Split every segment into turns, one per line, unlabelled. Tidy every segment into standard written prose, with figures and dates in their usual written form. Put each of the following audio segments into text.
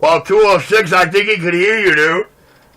Well, 206, I think he could hear you, dude.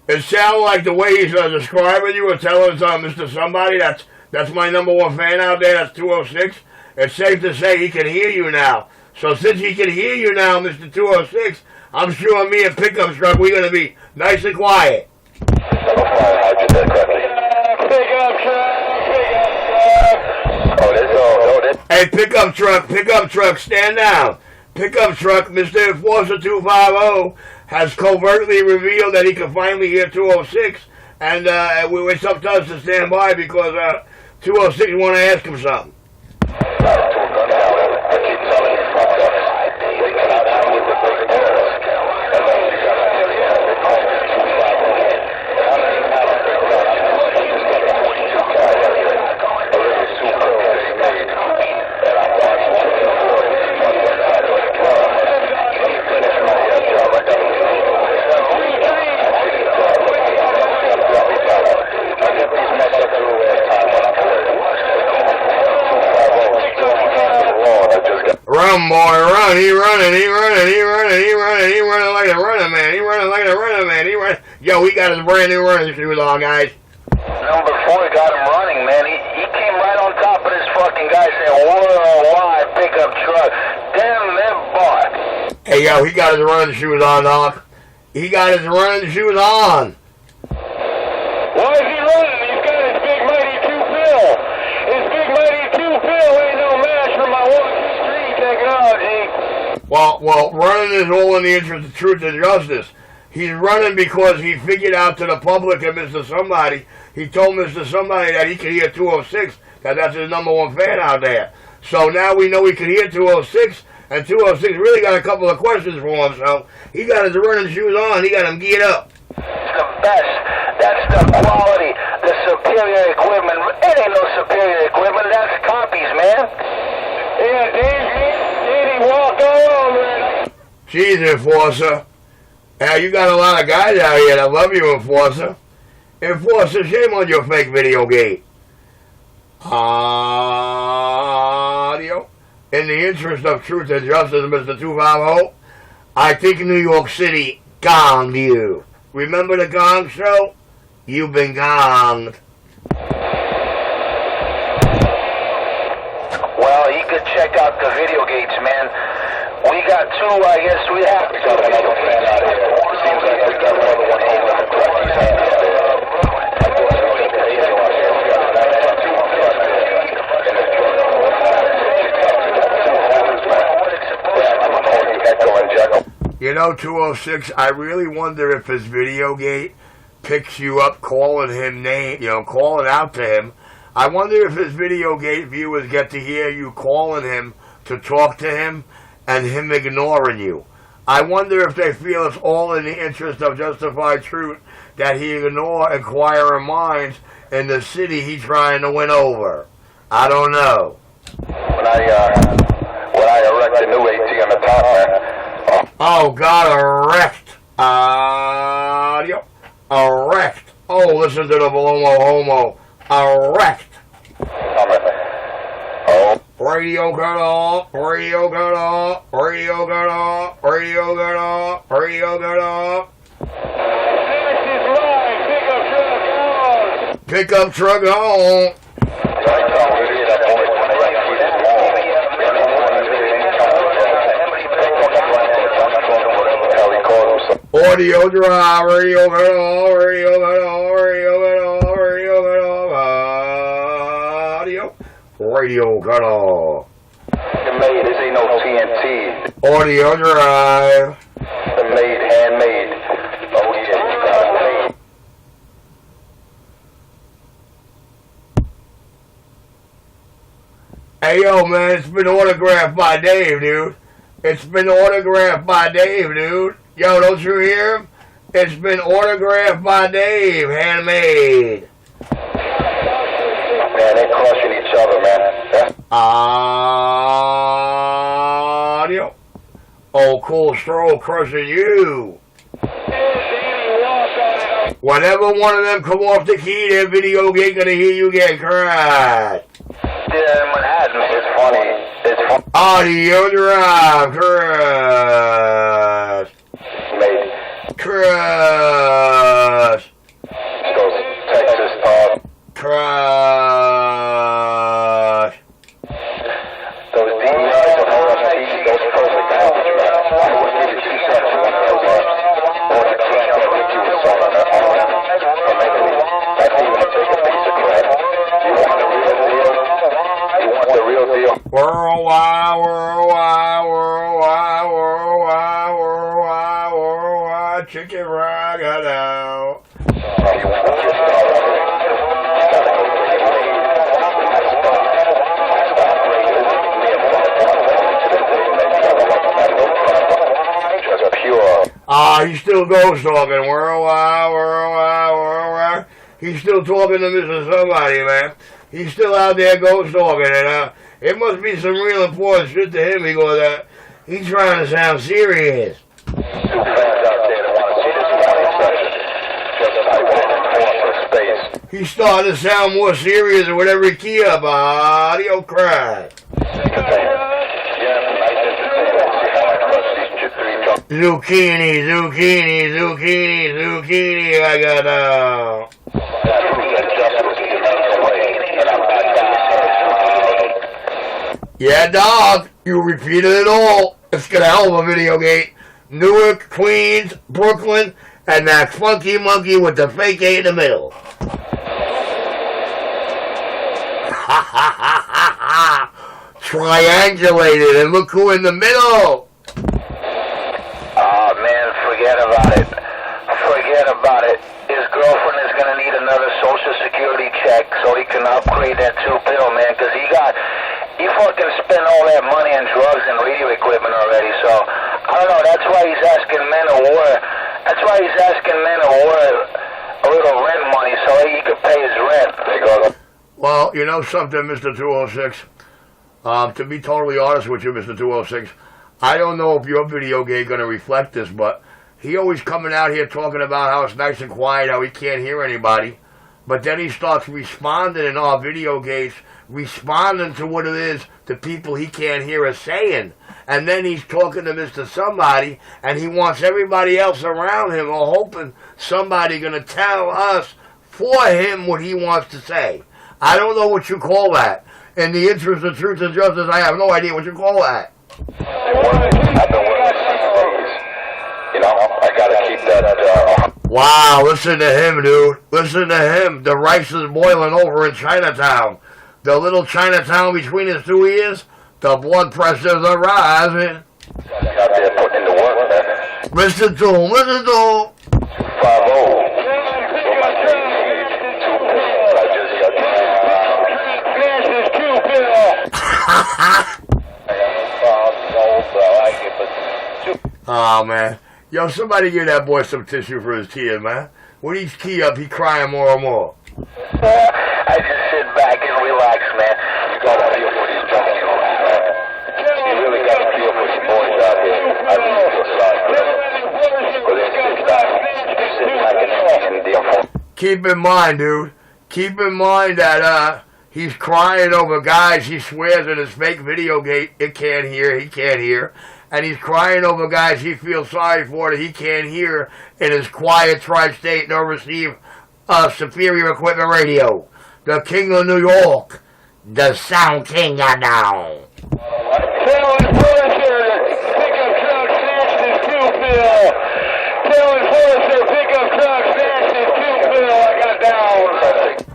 It sounded like the way he's describing you or telling Mr. Somebody, that's my number one fan out there, that's 206. It's safe to say he can hear you now. So since he can hear you now, Mr. 206, I'm sure me and Pickup Truck, we're going to be nice and quiet. Hey, Pickup Truck, stand down. Pickup Truck, Mr. Enforcer 250 has covertly revealed that he can finally hear 206, and it's up to us to stand by because 206 want to ask him something. Run, boy, run. He running like a running man. Yo, he got his brand new running shoes on, guys.
Number 4 got him running, man. He came right on top of this fucking guy saying, worldwide pickup truck. Damn that boy.
Hey, yo, he got his running shoes on, Doc. He got his running shoes on.
Why is he running? He's got his big mighty 2-pill. His big mighty 2-pill ain't no match for my 1-2-3 technology.
Well, running is all in the interest of truth and justice. He's running because he figured out to the public and Mr. Somebody, he told Mr. Somebody that he could hear 206, that's his number one fan out there. So now we know he can hear 206, and 206 really got a couple of questions for him, so he got his running shoes on, he got him geared up.
It's the best. That's the quality, the superior equipment. It ain't no superior equipment, that's copies, man. Yeah, Dave, walk on, man.
Jeez, Enforcer. Now, you got a lot of guys out here that love you, Enforcer. Enforcer, shame on your fake video gate. Audio. In the interest of truth and justice, Mr. 250, I think New York City gonged you. Remember the Gong Show? You've been gonged.
Well, he could check out the video gates, man. We got 2, I guess we have to go. Another fan out here. Seems like we got another one over in the trucky's hand.
You know, 206, I really wonder if his video gate picks you up calling him calling out to him. I wonder if his video gate viewers get to hear you calling him to talk to him and him ignoring you. I wonder if they feel it's all in the interest of justified truth that he ignore inquiring minds in the city he's trying to win over. I don't know.
When I erect the new AT on the top, man.
Oh, God, erect. Erect. Oh, listen to the Belomo Homo. Erect.
Oh.
Radio cut off. Radio cut off. Radio cut off. Radio cut off. Radio cut off.
This is live. Pickup
Pickup truck
truck on.
on. Audio drive, radio cut off, radio cut off, radio cut off, radio cut off, audio, radio cut off.
Made, this ain't no TNT.
Audio drive.
Made, handmade. Oh yeah,
Hey yo, man, it's been autographed by Dave, dude. It's been autographed by Dave, dude. Yo, don't you hear him? It's been autographed by Dave, handmade.
Man, they crushing each other, man.
Audio. Oh, cool stroll crushing you. Whenever one of them come off the key, their video gate gonna hear you get crushed.
Yeah, in Manhattan, it's funny. It's funny.
Audio drive, crushed. chicken fry got out. He still goes talking. He's still talking to Mr. Somebody, man. He's still out there ghost talking, and it must be some real important shit to him because he's trying to sound serious. He's starting to sound more serious with every key up. Audio crack. Zucchini, I got Yeah, dog, you repeated it all. It's got a hell of a video gate. Newark, Queens, Brooklyn, and that funky monkey with the fake A in the middle. Triangulated, and look who in the middle.
Forget about it. His girlfriend is going to need another social security check so he can upgrade that 2-pill, man, because he fucking spent all that money on drugs and radio equipment already, so I don't know, that's why he's asking men of war a little rent money so he could pay his rent.
Well, you know something, Mr. 206? To be totally honest with you, Mr. 206, I don't know if your video game going to reflect this, but he always coming out here talking about how it's nice and quiet, how he can't hear anybody. But then he starts responding in our video games, responding to what it is the people he can't hear are saying. And then he's talking to Mr. Somebody, and he wants everybody else around him or hoping somebody going to tell us for him what he wants to say. I don't know what you call that. In the interest of truth and justice, I have no idea what you call that.
I gotta keep that.
Wow, listen to him, dude. Listen to him. The rice is boiling over in Chinatown. The little Chinatown between his two ears, the blood pressures are rising.
Out there putting in the work, man.
Listen to him, listen to him.
250.
Oh, man. Yo, somebody give that boy some tissue for his tears, man. When he's key up, he crying more and more.
I just sit back and relax, man. You gotta feel for these junkies, man. You really gotta feel for these boys out here. I really feel sorry for them.
Keep in mind, dude. Keep in mind that he's crying over guys he swears in his fake video gate he can't hear. And he's crying over guys he feels sorry for that he can't hear in his quiet tri-state no receive superior equipment radio. The King of New York. The Sound King got down.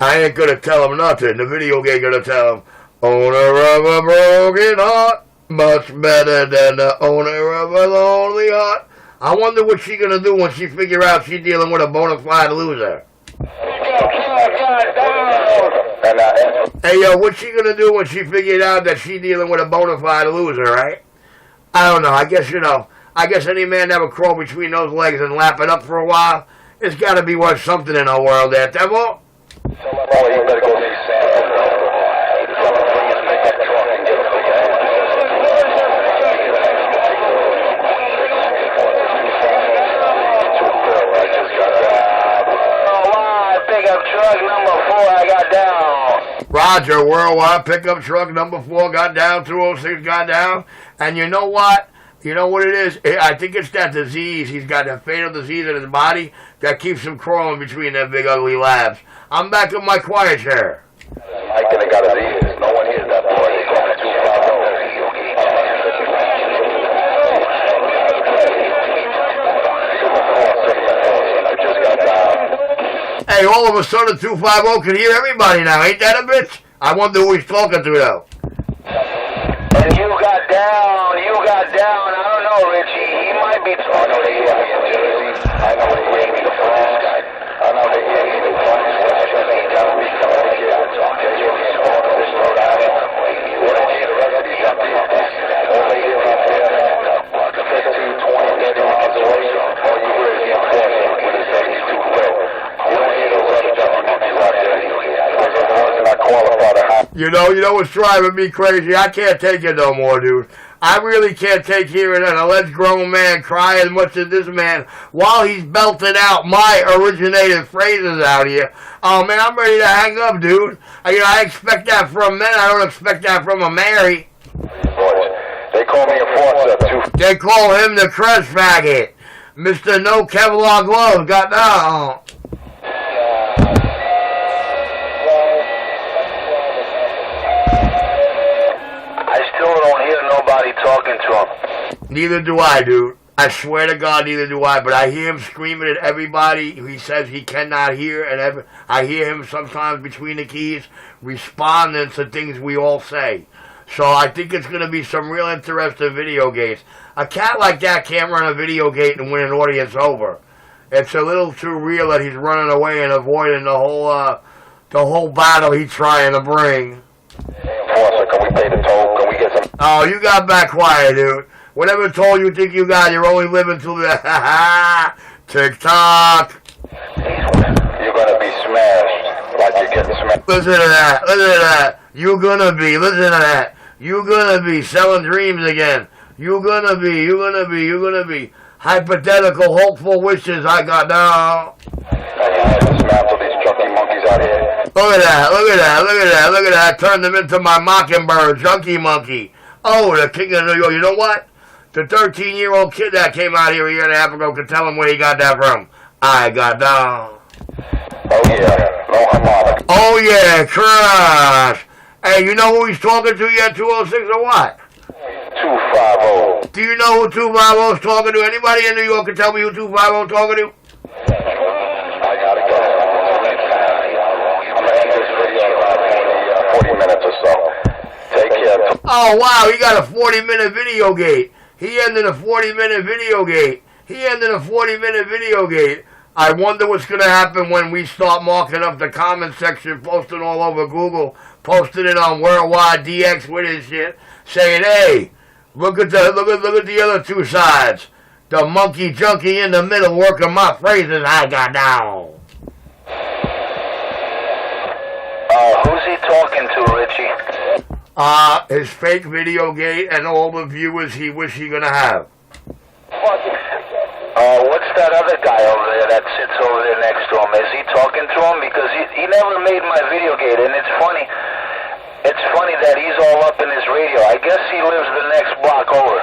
I ain't gonna tell him nothing. The video game gonna tell him, owner of a broken heart. Much better than the owner of a lonely heart. I wonder what she gonna do when she figure out she's dealing with a bona fide loser. Hey, yo, what's she gonna do when she figured out that she's dealing with a bona fide loser, right? I don't know. I guess any man that would crawl between those legs and lap it up for a while, it's gotta be worth something in our world there, devil.
Oh, you better go see Santa. Truck number 4, I got down.
Roger, worldwide pickup truck number 4 got down, 206 got down. And you know what? You know what it is? I think it's that disease. He's got a fatal disease in his body that keeps him crawling between them big ugly labs. I'm back in my quiet chair.
I could have got a disease. No one hears that boy. They call it 250.
Hey, all of a sudden 250 can hear everybody now. Ain't that a bitch? I wonder who he's talking to, though.
And you got down. I don't know, Richie. He might be talking to you. I
You know what's driving me crazy? I can't take it no more, dude. I really can't take hearing an alleged grown man cry as much as this man while he's belting out my originated phrases out here. Oh, man, I'm ready to hang up, dude. I expect that from men. I don't expect that from a Mary.
Boys, they call me a forcer, too.
They call him the crest faggot. Mr. No Kevlar Glove got down.
Don't hear nobody talking to him.
Neither do I, dude. I swear to God, neither do I. But I hear him screaming at everybody he says he cannot hear, and I hear him sometimes between the keys responding to things we all say. So I think it's going to be some real interesting video games. A cat like that can't run a video gate and win an audience over. It's a little too real that he's running away and avoiding the whole battle he's trying to bring.
Enforcer, can we pay the toll? Can we get some?
Oh, you got back quiet, dude. Whatever toll you think you got, you're only living till the TikTok.
You're gonna be smashed like you're getting smashed.
Listen to that. Listen to that. You gonna be. Listen to that. You gonna be selling dreams again. You gonna be. Hypothetical, hopeful wishes I got now.
I dismantle these junkie monkeys out here.
Look at that. I turned them into my mockingbird, junkie monkey. Oh, the king of New York. You know what? The 13-year-old kid that came out here a year and a half ago could tell him where he got that from. I got down.
Oh, yeah. No harmonic.
Oh, yeah, crush. Hey, you know who he's talking to yet, 206 or what?
250.
Do you know who 250 is talking to? Anybody in New York can tell me who 250 is talking to?
I gotta go. I'm gonna end this video in 40 minutes or so. Take care.
Oh, wow, he got a 40-minute video gate. He ended a 40-minute video gate. I wonder what's going to happen when we start marking up the comment section, posting all over Google, posting it on Worldwide DX with his shit, saying, hey, look at the other two sides. The monkey junkie in the middle working my phrases I got down.
Who's he talking to, Richie?
His fake video gate and all the viewers he wish he gonna have.
What's that other guy over there that sits over there next to him? Is he talking to him? Because he never made my video gate, and it's funny. It's funny that he's all up in his radio. I guess he lives the next block over.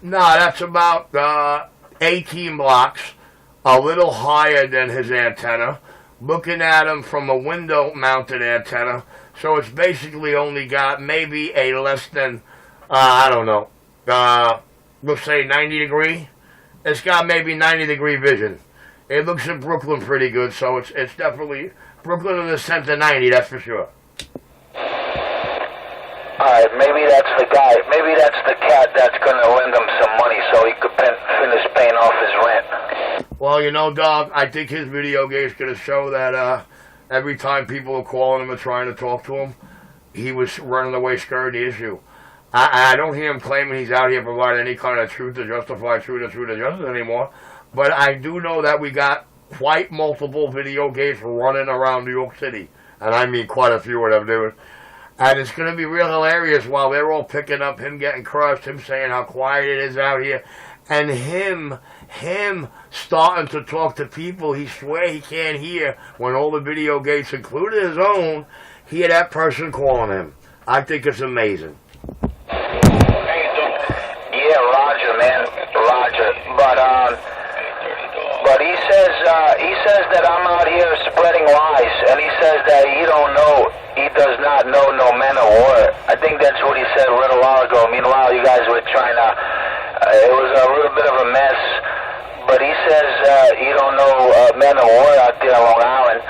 No, that's about 18 blocks, a little higher than his antenna. Looking at him from a window-mounted antenna, so it's basically only got maybe a less than, I don't know, let's say 90 degree. It's got maybe 90 degree vision. It looks in Brooklyn pretty good, so it's definitely Brooklyn in the center 90, that's for sure.
Alright, maybe that's the guy. Maybe that's the cat that's going to lend him some money so he could finish paying off his rent.
Well, you know, dog, I think his video game's going to show that every time people are calling him and trying to talk to him, he was running away scared of the issue. I don't hear him claiming he's out here providing any kind of truth to justify truth or justice anymore, but I do know that we got quite multiple video games running around New York City, and I mean quite a few of them, dude. And it's going to be real hilarious while they're all picking up him getting crushed, him saying how quiet it is out here, and him starting to talk to people he swear he can't hear when all the video games, including his own, hear that person calling him. I think it's amazing.
Yeah, Roger, man, Roger. But he says that I'm out here spreading lies, and he says that he does not know no man of war. I think that's what he said a little while ago. Meanwhile, you guys were trying to. It was a little bit of a mess, but he says you don't know men of war out there on Long Island,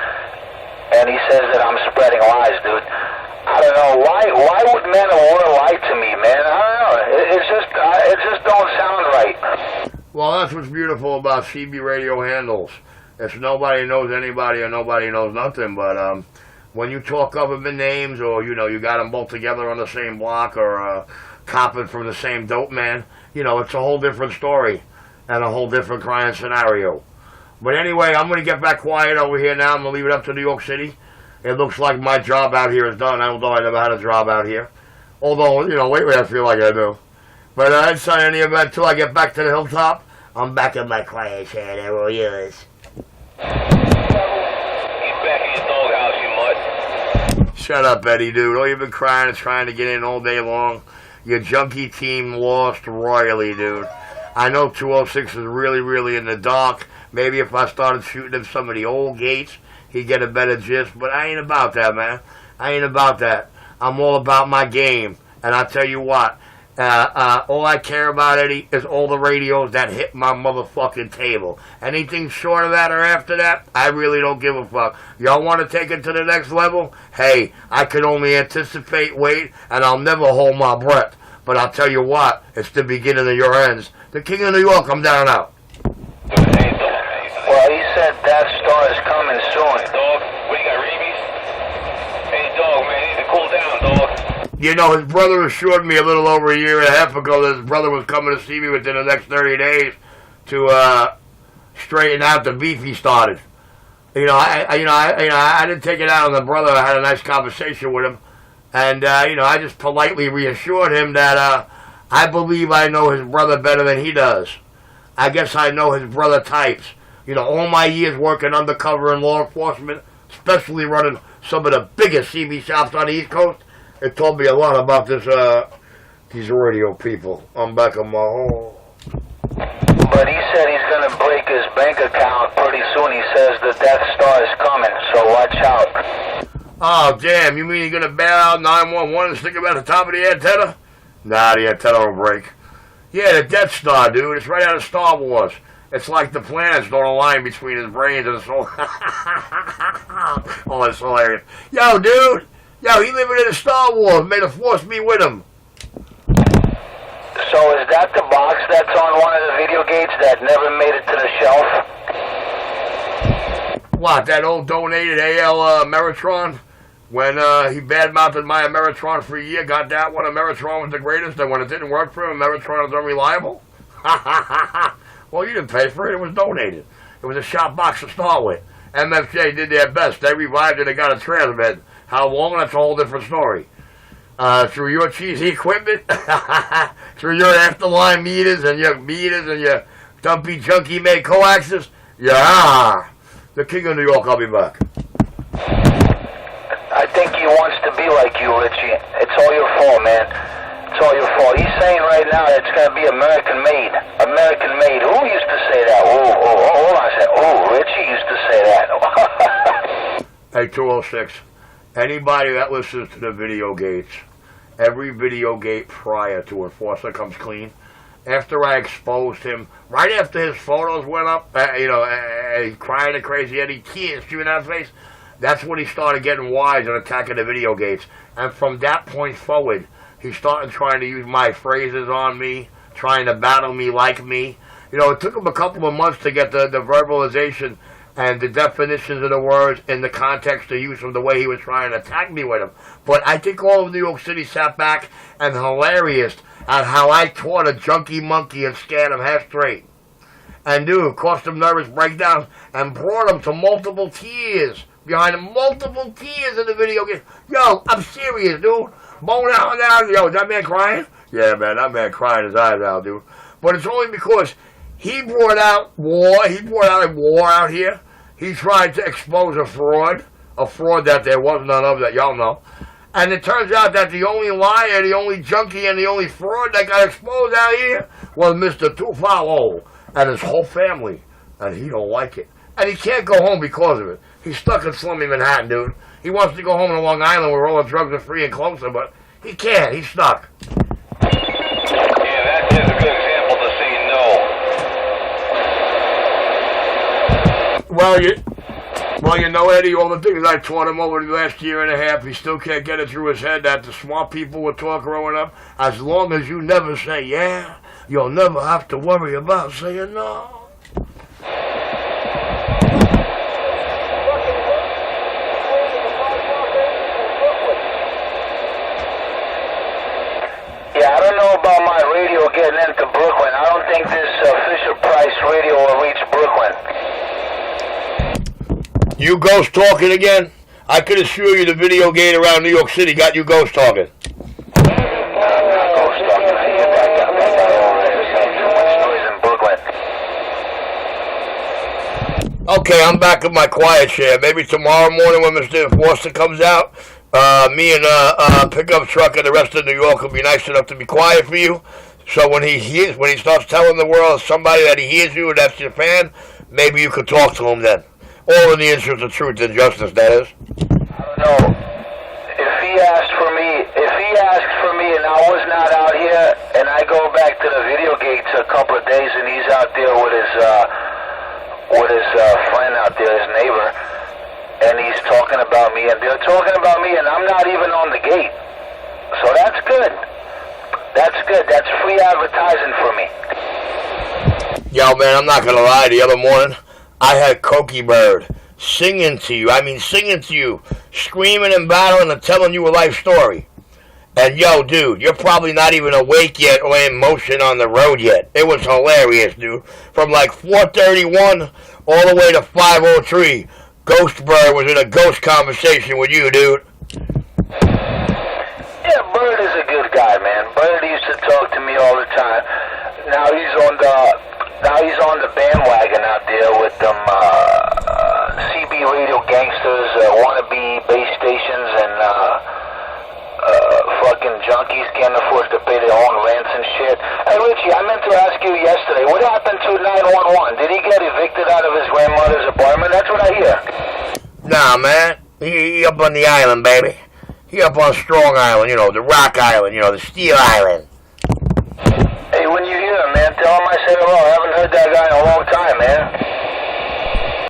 and he says that I'm spreading lies, dude. I don't know why would men of war lie to me, man? I don't know. It just don't sound right.
Well, that's what's beautiful about CB radio handles. It's nobody knows anybody or nobody knows nothing, but when you talk government names or, you got them both together on the same block or copping from the same dope man, it's a whole different story and a whole different crime scenario. But anyway, I'm going to get back quiet over here now. I'm going to leave it up to New York City. It looks like my job out here is done. Although I never had a job out here. Although, lately I feel like I do. But it's not any event until I get back to the hilltop. I'm back in my quiet chair. There will yours.
He's back in your doghouse, you mutt.
Shut up, Eddie, dude. All you've been crying and trying to get in all day long. Your junkie team lost royally, dude. I know 206 is really, really in the dark. Maybe if I started shooting him some of the old gates, he'd get a better gist. But I ain't about that, man. I ain't about that. I'm all about my game. And I'll tell you what. All I care about, Eddie, is all the radios that hit my motherfucking table. Anything short of that or after that, I really don't give a fuck. Y'all want to take it to the next level? Hey, I can only anticipate, wait, and I'll never hold my breath. But I'll tell you what, it's the beginning of your ends. The King of New York, I'm down and out.
Well, he said that star is coming soon. Dog, what, you got rabies? Hey, dog, man, you need to cool down, dog.
His brother assured me a little over a year and a half ago that his brother was coming to see me within the next 30 days to straighten out the beef he started. I didn't take it out on the brother. I had a nice conversation with him, and I just politely reassured him that I believe I know his brother better than he does. I guess I know his brother types. All my years working undercover in law enforcement, especially running some of the biggest CB shops on the East Coast. It told me a lot about these radio people. I'm back on my home.
But he said he's going to break his bank account pretty soon. He says the Death Star is coming, so watch out.
Oh, damn. You mean you're going to bail out 911 and stick him at the top of the antenna? Nah, the antenna will break. Yeah, the Death Star, dude. It's right out of Star Wars. It's like the planets don't align between his brains and his soul. Oh, that's hilarious. Yo, dude. Yo, he living in a Star Wars. May the Force be with him.
So is that the box that's on one of the video gates that never made it to the shelf?
What, that old donated AL Meritron? When he badmouthed my Meritron for a year, got that one, Meritron was the greatest, and when it didn't work for him, Meritron was unreliable? Well, you didn't pay for it. It was donated. It was a shop box to start with. MFJ did their best. They revived it and got a transmit. How long? That's a whole different story. Through your cheesy equipment, through your afterline meters and your dumpy junkie made coaxes, yeah. The King of New York, I'll be back.
I think he wants to be like you, Richie. It's all your fault, man. It's all your fault. He's saying right now that it's going to be American made. American made. Who used to say that? Hold on a second. Richie used to say that.
Hey, 206. Anybody that listens to the video gates, every video gate prior to Enforcer Comes Clean, after I exposed him, right after his photos went up, crying a crazy Eddie, tears streaming out his face, that's when he started getting wise and attacking the video gates. And from that point forward, he started trying to use my phrases on me, trying to battle me like me. It took him a couple of months to get the verbalization and the definitions of the words in the context of use of the way he was trying to attack me with them. But I think all of New York City sat back and hilarious at how I taught a junkie monkey and scared him half straight. And dude, caused him nervous breakdowns and brought him to multiple tears. Behind him, multiple tears in the video game. Yo, I'm serious, dude. Bone out now. Yo, is that man crying? Yeah, man, that man crying his eyes out, dude. But it's only because he brought out war. He brought out a war out here. He tried to expose a fraud that there was none of that y'all know. And it turns out that the only liar, the only junkie, and the only fraud that got exposed out here was Mr. Tufalo and his whole family. And he don't like it. And he can't go home because of it. He's stuck in slummy Manhattan, dude. He wants to go home to Long Island where all the drugs are free and closer, but he can't. He's stuck.
Yeah, that is a good example to say no.
Well, Eddie, all the things I taught him over the last year and a half, he still can't get it through his head that the smart people were taught growing up, as long as you never say yeah, you'll never have to worry about saying no.
Yeah, I don't know about my radio getting into Brooklyn. I don't think this Fisher-Price radio will reach Brooklyn.
You ghost talking again? I can assure you the video gate around New York City got you ghost talking.
Ghost talking. Too much noise in Brooklyn.
Okay, I'm back in my quiet share. Maybe tomorrow morning when Mr. Foster comes out, me and pickup truck and the rest of New York will be nice enough to be quiet for you. So when he starts telling the world somebody that he hears you and that's your fan, maybe you could talk to him then. All in the interest of truth and justice, that is.
I don't know. If he asks for me and I was not out here, and I go back to the video gates a couple of days and he's out there with his friend out there, his neighbor, and he's talking about me, and they're talking about me, and I'm not even on the gate. So that's good. That's good. That's free advertising for me.
Yo, man, I'm not going to lie. The other morning, I had Cokie Bird singing to you. I mean, singing to you, screaming and battling and telling you a life story. And, yo, dude, you're probably not even awake yet or in motion on the road yet. It was hilarious, dude. From like 4:31 all the way to 5:03, Ghost Bird was in a ghost conversation with you, dude.
Yeah, Bird is a good guy, man. Bird used to talk to me all the time. Now he's on the bandwagon out there with them CB radio gangsters, wannabe base stations, and fucking junkies can't afford to pay their own rents and shit. Hey, Richie, I meant to ask you yesterday, what happened to 911? Did he get evicted out of his grandmother's apartment? That's what I hear.
Nah, man. He up on the island, baby. He up on Strong Island, you know, the Rock Island, you know, the Steel Island.
Hey, when you hear him, man, tell him I said hello. I haven't heard that guy in a long time, man.